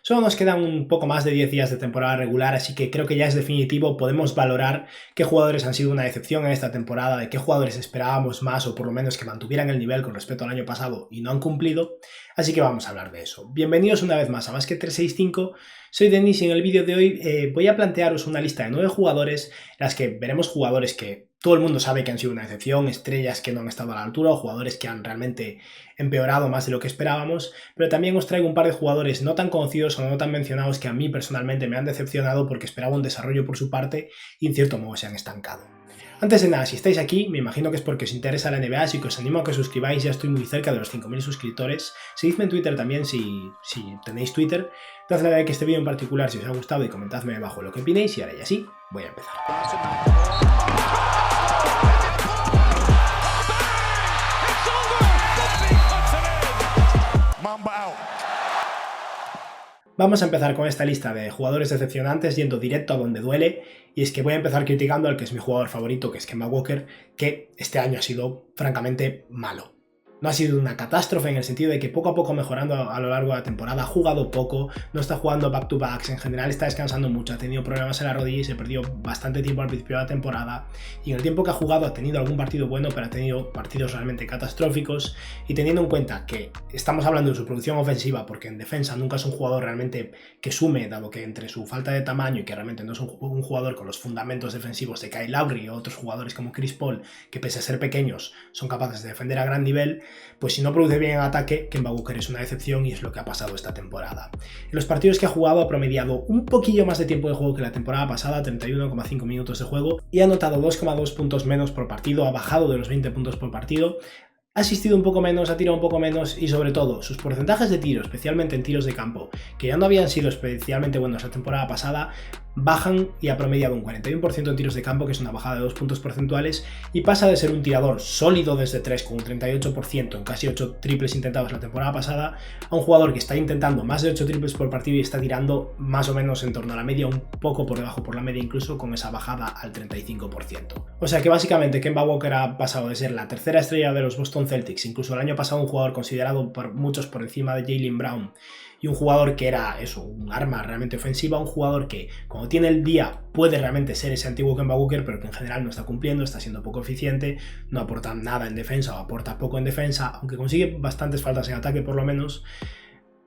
Solo nos quedan un poco más de 10 días de temporada regular, así que creo que ya es definitivo, podemos valorar qué jugadores han sido una decepción en esta temporada, de qué jugadores esperábamos más o por lo menos que mantuvieran el nivel con respecto al año pasado y no han cumplido, así que vamos a hablar de eso. Bienvenidos una vez más a Basket 365, soy Denis y en el vídeo de hoy voy a plantearos una lista de 9 jugadores en las que veremos jugadores que todo el mundo sabe que han sido una decepción, estrellas que no han estado a la altura o jugadores que han realmente empeorado más de lo que esperábamos, pero también os traigo un par de jugadores no tan conocidos o no tan mencionados que a mí personalmente me han decepcionado porque esperaba un desarrollo por su parte y en cierto modo se han estancado. Antes de nada, si estáis aquí, me imagino que es porque os interesa la NBA, así que os animo a que os suscribáis, ya estoy muy cerca de los 5.000 suscriptores. Seguidme en Twitter también si tenéis Twitter. Dadle a like a este vídeo en particular si os ha gustado y comentadme abajo lo que opinéis y ahora ya sí, voy a empezar. Vamos a empezar con esta lista de jugadores decepcionantes yendo directo a donde duele, y es que voy a empezar criticando al que es mi jugador favorito, que es Kemba Walker, que este año ha sido francamente malo. No ha sido una catástrofe en el sentido de que poco a poco mejorando a lo largo de la temporada, ha jugado poco, no está jugando back-to-backs, en general está descansando mucho, ha tenido problemas en la rodilla y se perdió bastante tiempo al principio de la temporada, y en el tiempo que ha jugado ha tenido algún partido bueno, pero ha tenido partidos realmente catastróficos, y teniendo en cuenta que estamos hablando de su producción ofensiva, porque en defensa nunca es un jugador realmente que sume, dado que entre su falta de tamaño y que realmente no es un jugador con los fundamentos defensivos de Kyle Lowry o otros jugadores como Chris Paul, que pese a ser pequeños son capaces de defender a gran nivel, pues si no produce bien en ataque, Kemba Walker es una decepción y es lo que ha pasado esta temporada. En los partidos que ha jugado ha promediado un poquillo más de tiempo de juego que la temporada pasada, 31,5 minutos de juego, y ha anotado 2,2 puntos menos por partido, ha bajado de los 20 puntos por partido, ha asistido un poco menos, ha tirado un poco menos y sobre todo sus porcentajes de tiro, especialmente en tiros de campo, que ya no habían sido especialmente buenos la temporada pasada, bajan y ha promediado un 41% en tiros de campo, que es una bajada de 2 puntos porcentuales, y pasa de ser un tirador sólido desde 3 con un 38% en casi 8 triples intentados la temporada pasada, a un jugador que está intentando más de 8 triples por partido y está tirando más o menos en torno a la media, un poco por debajo por la media incluso, con esa bajada al 35%. O sea que básicamente Kemba Walker ha pasado de ser la tercera estrella de los Boston Celtics, incluso el año pasado un jugador considerado por muchos por encima de Jaylen Brown, y un jugador que era eso, un arma realmente ofensiva, un jugador que cuando tiene el día puede realmente ser ese antiguo Kemba Walker, pero que en general no está cumpliendo, está siendo poco eficiente, no aporta nada en defensa o aporta poco en defensa, aunque consigue bastantes faltas en ataque por lo menos,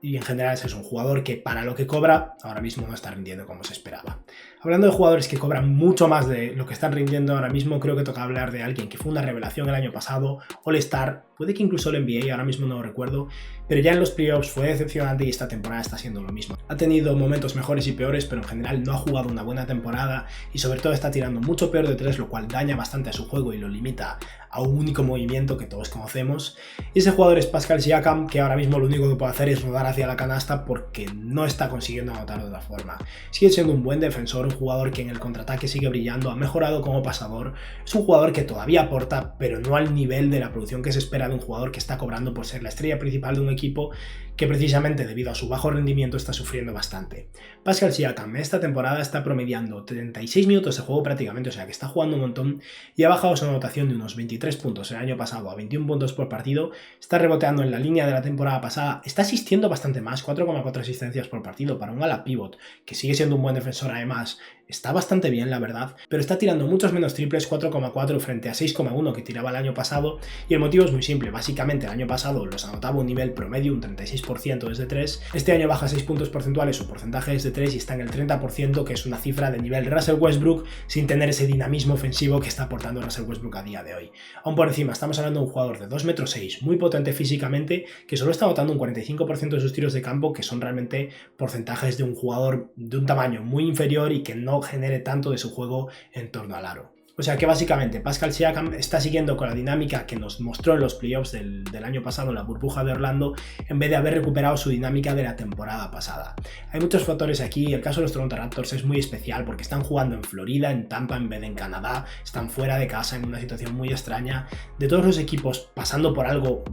y en general es un jugador que para lo que cobra ahora mismo no está rindiendo como se esperaba. Hablando de jugadores que cobran mucho más de lo que están rindiendo ahora mismo, creo que toca hablar de alguien que fue una revelación el año pasado, All-Star, puede que incluso el NBA, ahora mismo no lo recuerdo, pero ya en los playoffs fue decepcionante y esta temporada está siendo lo mismo. Ha tenido momentos mejores y peores, pero en general no ha jugado una buena temporada y sobre todo está tirando mucho peor de 3, lo cual daña bastante a su juego y lo limita a un único movimiento que todos conocemos. Y ese jugador es Pascal Siakam, que ahora mismo lo único que puede hacer es rodar hacia la canasta porque no está consiguiendo anotar de otra forma. Sigue siendo un buen defensor, un jugador que en el contraataque sigue brillando, ha mejorado como pasador, es un jugador que todavía aporta, pero no al nivel de la producción que se espera de un jugador que está cobrando por ser la estrella principal de un equipo que precisamente debido a su bajo rendimiento está sufriendo bastante. Pascal Siakam esta temporada está promediando 36 minutos de juego prácticamente, o sea que está jugando un montón y ha bajado su anotación de unos 23 puntos el año pasado a 21 puntos por partido, está reboteando en la línea de la temporada pasada, está asistiendo bastante más, 4,4 asistencias por partido para un ala pivot, que sigue siendo un buen defensor además, está bastante bien la verdad, pero está tirando muchos menos triples, 4,4 frente a 6,1 que tiraba el año pasado, y el motivo es muy simple, básicamente el año pasado los anotaba un nivel promedio, un 36% desde 3, este año baja 6 puntos porcentuales, su porcentaje es de 3 y está en el 30%, que es una cifra de nivel Russell Westbrook, sin tener ese dinamismo ofensivo que está aportando Russell Westbrook a día de hoy. Aún por encima estamos hablando de un jugador de 2,6 metros, muy potente físicamente, que solo está anotando un 45% de sus tiros de campo, que son realmente porcentajes de un jugador de un tamaño muy inferior y que no genere tanto de su juego en torno al aro. O sea que básicamente Pascal Siakam está siguiendo con la dinámica que nos mostró en los playoffs del año pasado en la burbuja de Orlando, en vez de haber recuperado su dinámica de la temporada pasada. Hay muchos factores aquí, el caso de los Toronto Raptors es muy especial porque están jugando en Florida, en Tampa en vez de en Canadá, están fuera de casa en una situación muy extraña. De todos los equipos pasando por algo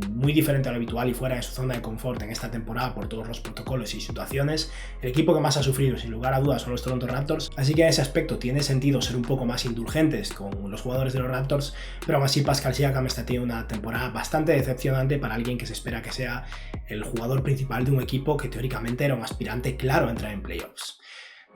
muy diferente a lo habitual y fuera de su zona de confort en esta temporada por todos los protocolos y situaciones. El equipo que más ha sufrido sin lugar a dudas son los Toronto Raptors, así que en ese aspecto tiene sentido ser un poco más indulgentes con los jugadores de los Raptors, pero aún así Pascal Siakam está teniendo una temporada bastante decepcionante para alguien que se espera que sea el jugador principal de un equipo que teóricamente era un aspirante claro a entrar en playoffs.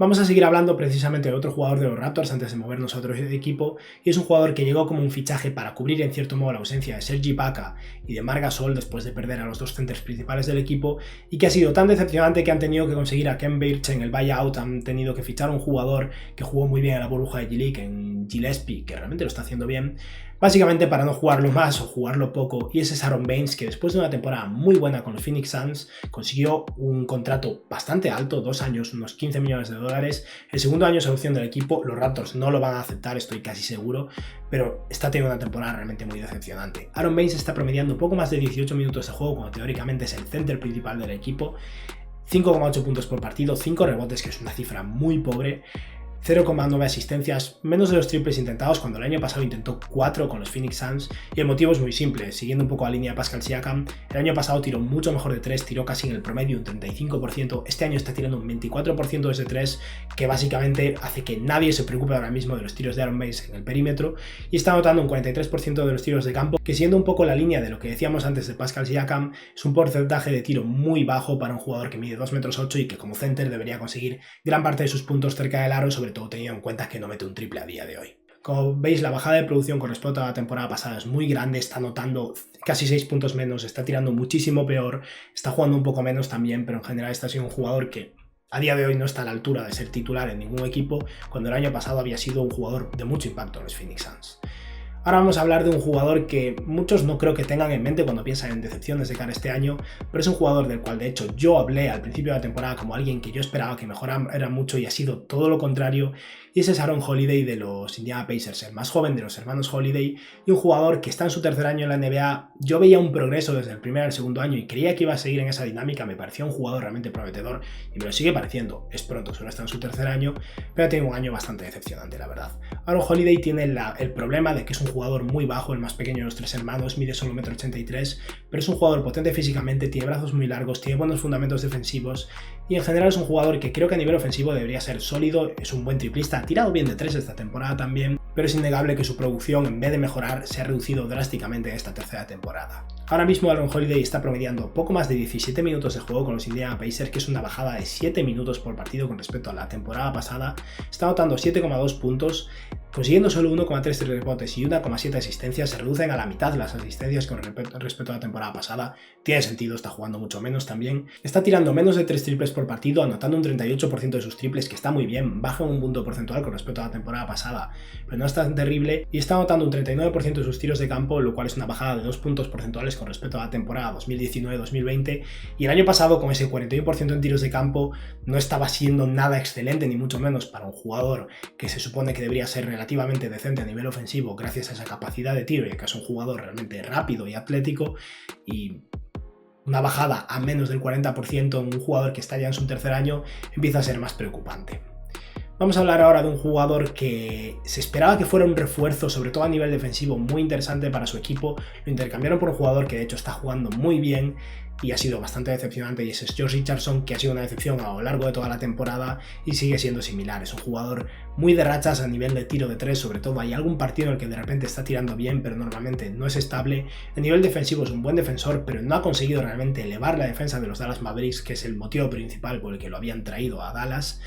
Vamos a seguir hablando precisamente de otro jugador de los Raptors antes de movernos a otro equipo, y es un jugador que llegó como un fichaje para cubrir en cierto modo la ausencia de Serge Ibaka y de Marc Gasol después de perder a los dos centers principales del equipo, y que ha sido tan decepcionante que han tenido que conseguir a Ken Birch en el buyout, han tenido que fichar a un jugador que jugó muy bien en la burbuja de G-League, en Gillespie, que realmente lo está haciendo bien, básicamente para no jugarlo más o jugarlo poco, y ese es Aaron Baines, que después de una temporada muy buena con los Phoenix Suns consiguió un contrato bastante alto, 2 años, unos 15 millones de dólares. El segundo año es opción del equipo, los Raptors no lo van a aceptar, estoy casi seguro, pero está teniendo una temporada realmente muy decepcionante. Aaron Baines está promediando poco más de 18 minutos de juego cuando teóricamente es el center principal del equipo, 5,8 puntos por partido, 5 rebotes, que es una cifra muy pobre, 0,9 asistencias, menos de los triples intentados cuando el año pasado intentó 4 con los Phoenix Suns, y el motivo es muy simple, siguiendo un poco la línea de Pascal Siakam. El año pasado tiró mucho mejor de 3, tiró casi en el promedio un 35%, este año está tirando un 24% desde 3, que básicamente hace que nadie se preocupe ahora mismo de los tiros de Aaron Baines en el perímetro, y está anotando un 43% de los tiros de campo, que siendo un poco la línea de lo que decíamos antes de Pascal Siakam, es un porcentaje de tiro muy bajo para un jugador que mide 2,8 metros y que como center debería conseguir gran parte de sus puntos cerca del aro, sobre todo teniendo en cuenta que no mete un triple a día de hoy. Como veis, la bajada de producción con respecto a la temporada pasada es muy grande, está anotando casi 6 puntos menos, está tirando muchísimo peor, está jugando un poco menos también, pero en general está siendo un jugador que a día de hoy no está a la altura de ser titular en ningún equipo, cuando el año pasado había sido un jugador de mucho impacto en los Phoenix Suns. Ahora vamos a hablar de un jugador que muchos no creo que tengan en mente cuando piensan en decepciones de cara a este año, pero es un jugador del cual de hecho yo hablé al principio de la temporada como alguien que yo esperaba que mejorara mucho y ha sido todo lo contrario, y ese es Aaron Holiday de los Indiana Pacers, el más joven de los hermanos Holiday, y un jugador que está en su tercer año en la NBA. Yo veía un progreso desde el primer al segundo año y creía que iba a seguir en esa dinámica, me parecía un jugador realmente prometedor y me lo sigue pareciendo, es pronto, solo está en su tercer año, pero tiene un año bastante decepcionante, la verdad. Aaron Holiday tiene el problema de que es un jugador muy bajo, el más pequeño de los tres hermanos, mide solo 1,83 m, pero es un jugador potente físicamente, tiene brazos muy largos, tiene buenos fundamentos defensivos y en general es un jugador que creo que a nivel ofensivo debería ser sólido, es un buen triplista, ha tirado bien de 3 esta temporada también, pero es innegable que su producción, en vez de mejorar, se ha reducido drásticamente en esta tercera temporada. Ahora mismo Aaron Holiday está promediando poco más de 17 minutos de juego con los Indiana Pacers, que es una bajada de 7 minutos por partido con respecto a la temporada pasada. Está anotando 7,2 puntos, consiguiendo solo 1,3 rebotes y 1,7 asistencias. Se reducen a la mitad las asistencias con respecto a la temporada pasada. Tiene sentido, está jugando mucho menos también. Está tirando menos de 3 triples por partido, anotando un 38% de sus triples, que está muy bien. Baja un punto porcentual con respecto a la temporada pasada, pero no es tan terrible. Y está anotando un 39% de sus tiros de campo, lo cual es una bajada de 2 puntos porcentuales con respecto a la temporada 2019-2020, y el año pasado con ese 41% en tiros de campo no estaba siendo nada excelente, ni mucho menos para un jugador que se supone que debería ser relativamente decente a nivel ofensivo gracias a esa capacidad de tiro y que es un jugador realmente rápido y atlético, y una bajada a menos del 40% en un jugador que está ya en su tercer año empieza a ser más preocupante. Vamos a hablar ahora de un jugador que se esperaba que fuera un refuerzo, sobre todo a nivel defensivo, muy interesante para su equipo. Lo intercambiaron por un jugador que de hecho está jugando muy bien y ha sido bastante decepcionante, y ese es Josh Richardson, que ha sido una decepción a lo largo de toda la temporada y sigue siendo similar. Es un jugador muy de rachas a nivel de tiro de 3, sobre todo hay algún partido en el que de repente está tirando bien, pero normalmente no es estable. A nivel defensivo es un buen defensor, pero no ha conseguido realmente elevar la defensa de los Dallas Mavericks, que es el motivo principal por el que lo habían traído a Dallas.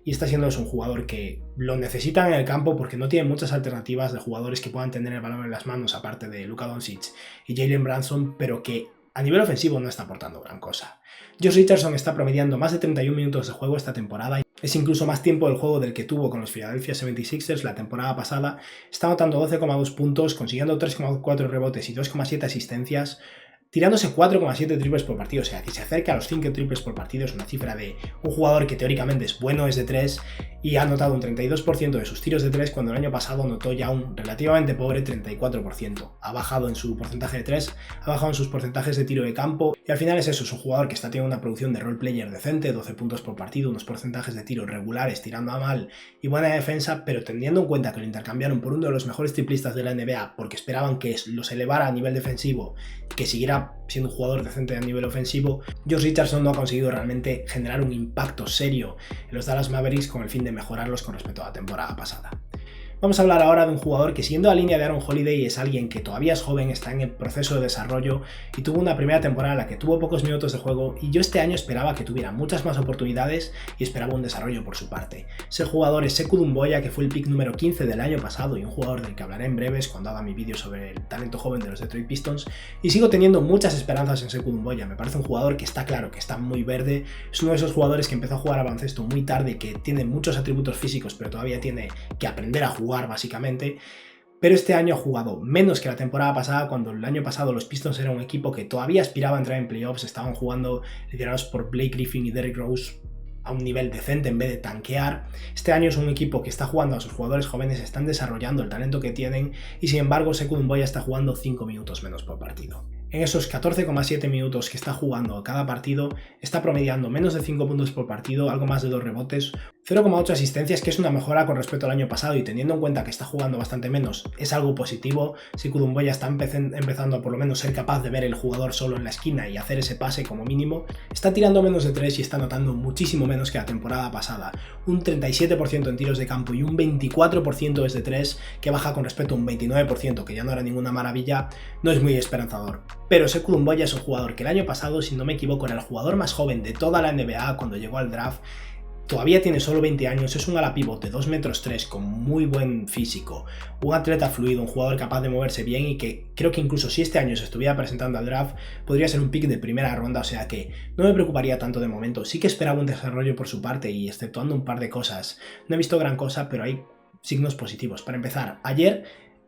Y está siendo un jugador que lo necesitan en el campo porque no tiene muchas alternativas de jugadores que puedan tener el balón en las manos, aparte de Luka Doncic y Jalen Brunson, pero que a nivel ofensivo no está aportando gran cosa. Josh Richardson está promediando más de 31 minutos de juego esta temporada. Es incluso más tiempo del juego del que tuvo con los Philadelphia 76ers la temporada pasada. Está anotando 12,2 puntos, consiguiendo 3,4 rebotes y 2,7 asistencias, tirándose 4,7 triples por partido, o sea que se acerca a los 5 triples por partido. Es una cifra de un jugador que teóricamente es bueno desde 3 y ha anotado un 32% de sus tiros de 3 cuando el año pasado anotó ya un relativamente pobre 34%. Ha bajado en su porcentaje de 3, ha bajado en sus porcentajes de tiro de campo y al final es eso, es un jugador que está teniendo una producción de role player decente, 12 puntos por partido, unos porcentajes de tiro regulares tirando a mal y buena defensa, pero teniendo en cuenta que lo intercambiaron por uno de los mejores triplistas de la NBA porque esperaban que los elevara a nivel defensivo, que siguiera carrera, siendo un jugador decente a nivel ofensivo, Josh Richardson no ha conseguido realmente generar un impacto serio en los Dallas Mavericks con el fin de mejorarlos con respecto a la temporada pasada. Vamos a hablar ahora de un jugador que, siguiendo la línea de Aaron Holiday, es alguien que todavía es joven, está en el proceso de desarrollo y tuvo una primera temporada en la que tuvo pocos minutos de juego, y yo este año esperaba que tuviera muchas más oportunidades y esperaba un desarrollo por su parte. Ese jugador es Sekou Doumbouya, que fue el pick número 15 del año pasado y un jugador del que hablaré en breves cuando haga mi vídeo sobre el talento joven de los Detroit Pistons, y sigo teniendo muchas esperanzas en Sekou Doumbouya. Me parece un jugador que está claro que está muy verde, es uno de esos jugadores que empezó a jugar a baloncesto muy tarde y que tiene muchos atributos físicos pero todavía tiene que aprender a jugar básicamente, pero este año ha jugado menos que la temporada pasada, cuando el año pasado los Pistons era un equipo que todavía aspiraba a entrar en playoffs, estaban jugando liderados por Blake Griffin y Derrick Rose a un nivel decente en vez de tanquear. Este año es un equipo que está jugando a sus jugadores jóvenes, están desarrollando el talento que tienen, y sin embargo Sekou Doumbouya está jugando 5 minutos menos por partido. En esos 14,7 minutos que está jugando cada partido, está promediando menos de 5 puntos por partido, algo más de 2 rebotes, 0,8 asistencias, que es una mejora con respecto al año pasado, y teniendo en cuenta que está jugando bastante menos, es algo positivo. Sekou Doumbouya está empezando a por lo menos ser capaz de ver el jugador solo en la esquina y hacer ese pase como mínimo. Está tirando menos de 3 y está anotando muchísimo menos que la temporada pasada, un 37% en tiros de campo y un 24% desde 3, que baja con respecto a un 29%, que ya no era ninguna maravilla. No es muy esperanzador. Pero Sekou Doumbouya es un jugador que el año pasado, si no me equivoco, era el jugador más joven de toda la NBA cuando llegó al draft. Todavía tiene solo 20 años, es un ala pivot de 2,3 metros con muy buen físico, un atleta fluido, un jugador capaz de moverse bien, y que creo que incluso si este año se estuviera presentando al draft podría ser un pick de primera ronda, o sea que no me preocuparía tanto de momento. Sí que esperaba un desarrollo por su parte y, exceptuando un par de cosas, no he visto gran cosa, pero hay signos positivos. Para empezar, ayer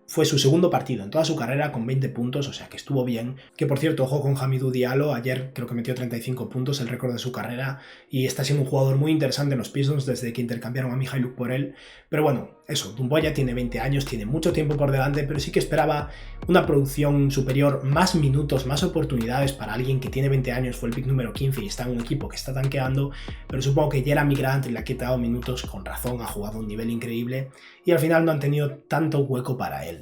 fue su segundo partido en toda su carrera con 20 puntos, o sea que estuvo bien. Que por cierto, ojo con Hamidou Diallo, ayer creo que metió 35 puntos, el récord de su carrera, y está siendo un jugador muy interesante en los Pistons desde que intercambiaron a Mykhailiuk por él. Pero bueno, eso, Doumbouya tiene 20 años, tiene mucho tiempo por delante, pero sí que esperaba una producción superior, más minutos, más oportunidades para alguien que tiene 20 años, fue el pick número 15 y está en un equipo que está tanqueando, pero supongo que Jerami Grant le ha quitado minutos, con razón, ha jugado a un nivel increíble, y al final no han tenido tanto hueco para él.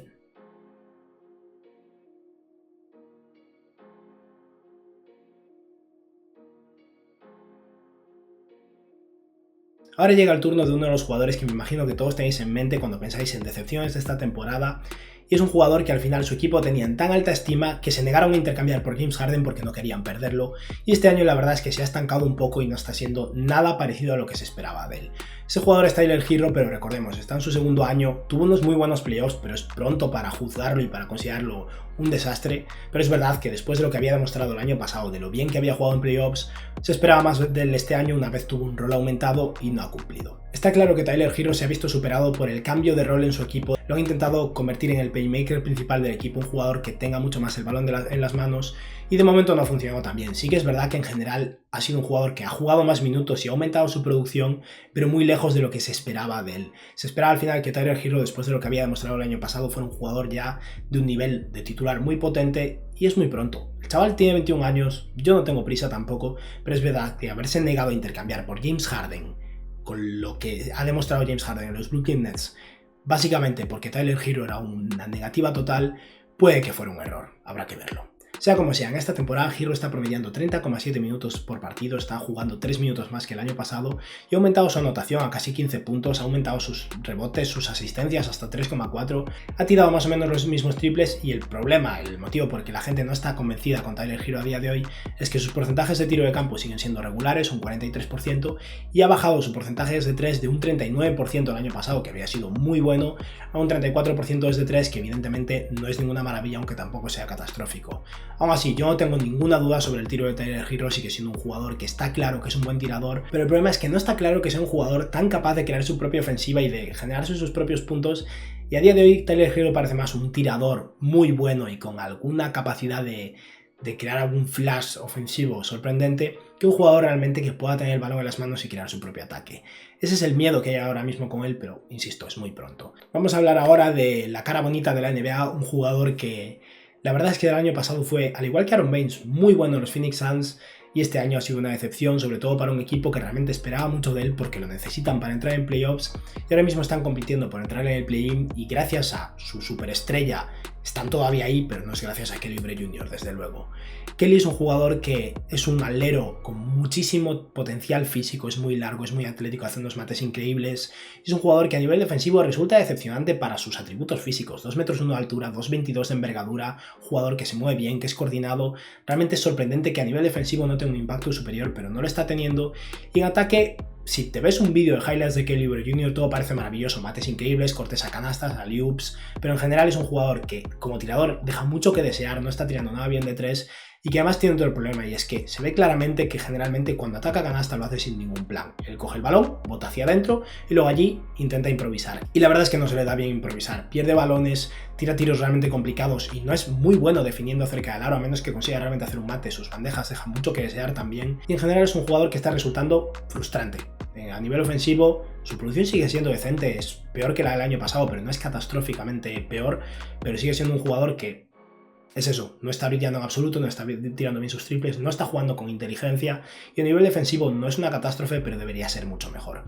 Ahora llega el turno de uno de los jugadores que me imagino que todos tenéis en mente cuando pensáis en decepciones de esta temporada, y es un jugador que al final su equipo tenía en tan alta estima que se negaron a intercambiar por James Harden porque no querían perderlo, y este año la verdad es que se ha estancado un poco y no está siendo nada parecido a lo que se esperaba de él. Ese jugador es Tyler Herro, pero recordemos, está en su segundo año, tuvo unos muy buenos playoffs, pero es pronto para juzgarlo y para considerarlo un desastre. Pero es verdad que después de lo que había demostrado el año pasado, de lo bien que había jugado en playoffs, se esperaba más de él este año. Una vez tuvo un rol aumentado y no ha cumplido. Está claro que Tyler Herro se ha visto superado por el cambio de rol en su equipo. Lo han intentado convertir en el playmaker principal del equipo, un jugador que tenga mucho más el balón en las manos, y de momento no ha funcionado tan bien. Sí que es verdad que en general ha sido un jugador que ha jugado más minutos y ha aumentado su producción, pero muy lejos de lo que se esperaba de él. Se esperaba al final que Tyler Herro, después de lo que había demostrado el año pasado, fuera un jugador ya de un nivel de titular muy potente, y es muy pronto. El chaval tiene 21 años, yo no tengo prisa tampoco, pero es verdad que haberse negado a intercambiar por James Harden, con lo que ha demostrado James Harden en los Brooklyn Nets, básicamente porque Tyler Herro era una negativa total, puede que fuera un error, habrá que verlo. Sea como sea, en esta temporada Herro está promediando 30,7 minutos por partido, está jugando 3 minutos más que el año pasado y ha aumentado su anotación a casi 15 puntos, ha aumentado sus rebotes, sus asistencias hasta 3,4, ha tirado más o menos los mismos triples, y el problema, el motivo por el que la gente no está convencida con Tyler Herro a día de hoy, es que sus porcentajes de tiro de campo siguen siendo regulares, un 43%, y ha bajado su porcentaje desde 3 de un 39% el año pasado, que había sido muy bueno, a un 34% desde 3, que evidentemente no es ninguna maravilla, aunque tampoco sea catastrófico. Aún así, yo no tengo ninguna duda sobre el tiro de Tyler Herro, sigue siendo un jugador que está claro que es un buen tirador, pero el problema es que no está claro que sea un jugador tan capaz de crear su propia ofensiva y de generarse sus propios puntos, y a día de hoy Tyler Herro parece más un tirador muy bueno y con alguna capacidad de crear algún flash ofensivo sorprendente, que un jugador realmente que pueda tener el balón en las manos y crear su propio ataque. Ese es el miedo que hay ahora mismo con él, pero insisto, es muy pronto. Vamos a hablar ahora de la cara bonita de la NBA, un jugador que la verdad es que el año pasado fue, al igual que Aaron Baines, muy bueno en los Phoenix Suns, y este año ha sido una decepción, sobre todo para un equipo que realmente esperaba mucho de él porque lo necesitan para entrar en playoffs, y ahora mismo están compitiendo por entrar en el play-in, y gracias a su superestrella están todavía ahí, pero no es gracias a Kelly Oubre Jr., desde luego. Kelly es un jugador que es un alero con muchísimo potencial físico, es muy largo, es muy atlético, hace unos mates increíbles. Es un jugador que a nivel defensivo resulta decepcionante para sus atributos físicos. 2 metros 1 de altura, 2,22 de envergadura, jugador que se mueve bien, que es coordinado. Realmente es sorprendente que a nivel defensivo no tenga un impacto superior, pero no lo está teniendo. Y en ataque, si te ves un vídeo de highlights de Kelly Oubre Jr., todo parece maravilloso, mates increíbles, cortes a canastas, alley-oops, pero en general es un jugador que como tirador deja mucho que desear, no está tirando nada bien de 3 y que además tiene otro problema, y es que se ve claramente que generalmente cuando ataca canasta lo hace sin ningún plan. Él coge el balón, bota hacia adentro y luego allí intenta improvisar. Y la verdad es que no se le da bien improvisar, pierde balones, tira tiros realmente complicados y no es muy bueno definiendo cerca del aro, a menos que consiga realmente hacer un mate. Sus bandejas dejan mucho que desear también y en general es un jugador que está resultando frustrante. A nivel ofensivo, su producción sigue siendo decente, es peor que la del año pasado, pero no es catastróficamente peor, pero sigue siendo un jugador que es eso, no está brillando en absoluto, no está tirando bien sus triples, no está jugando con inteligencia y a nivel defensivo no es una catástrofe, pero debería ser mucho mejor.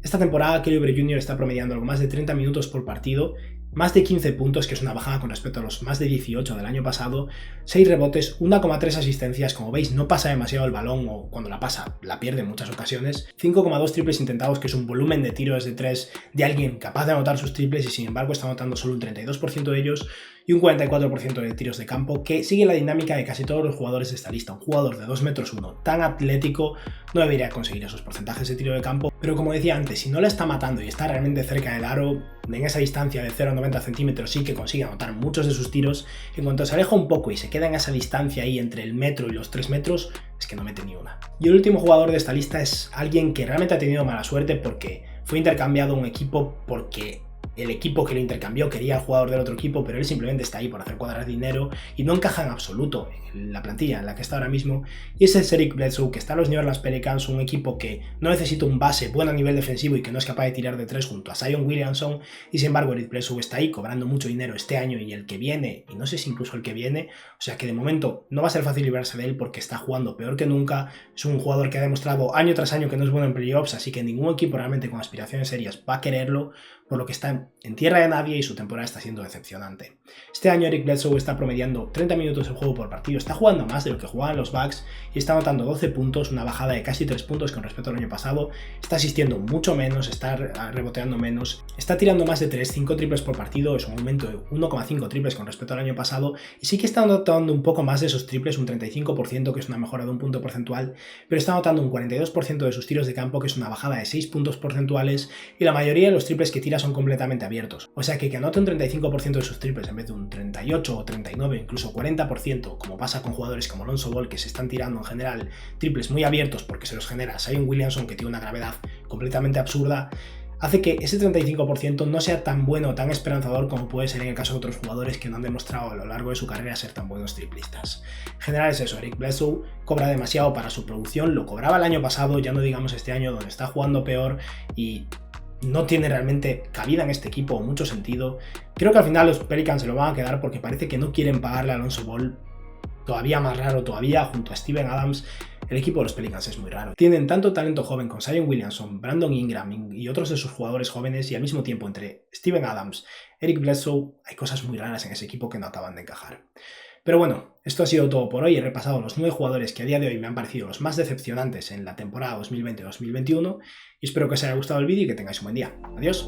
Esta temporada Kelly Oubre Jr. está promediando algo más de 30 minutos por partido, más de 15 puntos, que es una bajada con respecto a los más de 18 del año pasado, 6 rebotes, 1,3 asistencias, como veis no pasa demasiado el balón o cuando la pasa la pierde en muchas ocasiones, 5,2 triples intentados, que es un volumen de tiros de 3 de alguien capaz de anotar sus triples y sin embargo está anotando solo un 32% de ellos y un 44% de tiros de campo, que sigue la dinámica de casi todos los jugadores de esta lista. Un jugador de 2 metros 1 tan atlético no debería conseguir esos porcentajes de tiro de campo, pero como decía antes, si no la está matando y está realmente cerca del aro, en esa distancia de 0 a 90 centímetros sí que consigue anotar muchos de sus tiros. En cuanto se aleja un poco y se queda en esa distancia ahí entre el metro y los 3 metros, es que no mete ni una. Y el último jugador de esta lista es alguien que realmente ha tenido mala suerte porque fue intercambiado a un equipo porque el equipo que lo intercambió quería al jugador del otro equipo, pero él simplemente está ahí por hacer cuadrar dinero y no encaja en absoluto en la plantilla en la que está ahora mismo. Y ese es Eric Bledsoe, que está en los New Orleans Pelicans, un equipo que no necesita un base bueno a nivel defensivo y que no es capaz de tirar de 3 junto a Zion Williamson, y sin embargo Eric Bledsoe está ahí cobrando mucho dinero este año y el que viene, y no sé si incluso el que viene, o sea que de momento no va a ser fácil librarse de él porque está jugando peor que nunca. Es un jugador que ha demostrado año tras año que no es bueno en playoffs, así que ningún equipo realmente con aspiraciones serias va a quererlo, por lo que está en tierra de nadie y su temporada está siendo decepcionante. Este año Eric Bledsoe está promediando 30 minutos de juego por partido, está jugando más de lo que jugaban los Bucks y está anotando 12 puntos, una bajada de casi 3 puntos con respecto al año pasado, está asistiendo mucho menos, está reboteando menos, está tirando más de 3, 5 triples por partido, es un aumento de 1,5 triples con respecto al año pasado y sí que está anotando un poco más de esos triples, un 35%, que es una mejora de un punto porcentual, pero está anotando un 42% de sus tiros de campo, que es una bajada de 6 puntos porcentuales, y la mayoría de los triples que tira son completamente abiertos. O sea que anote un 35% de sus triples en vez de un 38 o 39, incluso 40%, como pasa con jugadores como Lonzo Ball, que se están tirando en general triples muy abiertos porque se los genera Zion Williamson, que tiene una gravedad completamente absurda, hace que ese 35% no sea tan bueno o tan esperanzador como puede ser en el caso de otros jugadores que no han demostrado a lo largo de su carrera ser tan buenos triplistas. En general es eso, Eric Bledsoe cobra demasiado para su producción, lo cobraba el año pasado, ya no digamos este año donde está jugando peor y no tiene realmente cabida en este equipo o mucho sentido. Creo que al final los Pelicans se lo van a quedar porque parece que no quieren pagarle a Lonzo Ball. Todavía más raro todavía, junto a Steven Adams, el equipo de los Pelicans es muy raro. Tienen tanto talento joven con Zion Williamson, Brandon Ingram y otros de sus jugadores jóvenes, y al mismo tiempo entre Steven Adams, Eric Bledsoe, hay cosas muy raras en ese equipo que no acaban de encajar. Pero bueno, esto ha sido todo por hoy. He repasado los 9 jugadores que a día de hoy me han parecido los más decepcionantes en la temporada 2020-2021 y espero que os haya gustado el vídeo y que tengáis un buen día. Adiós.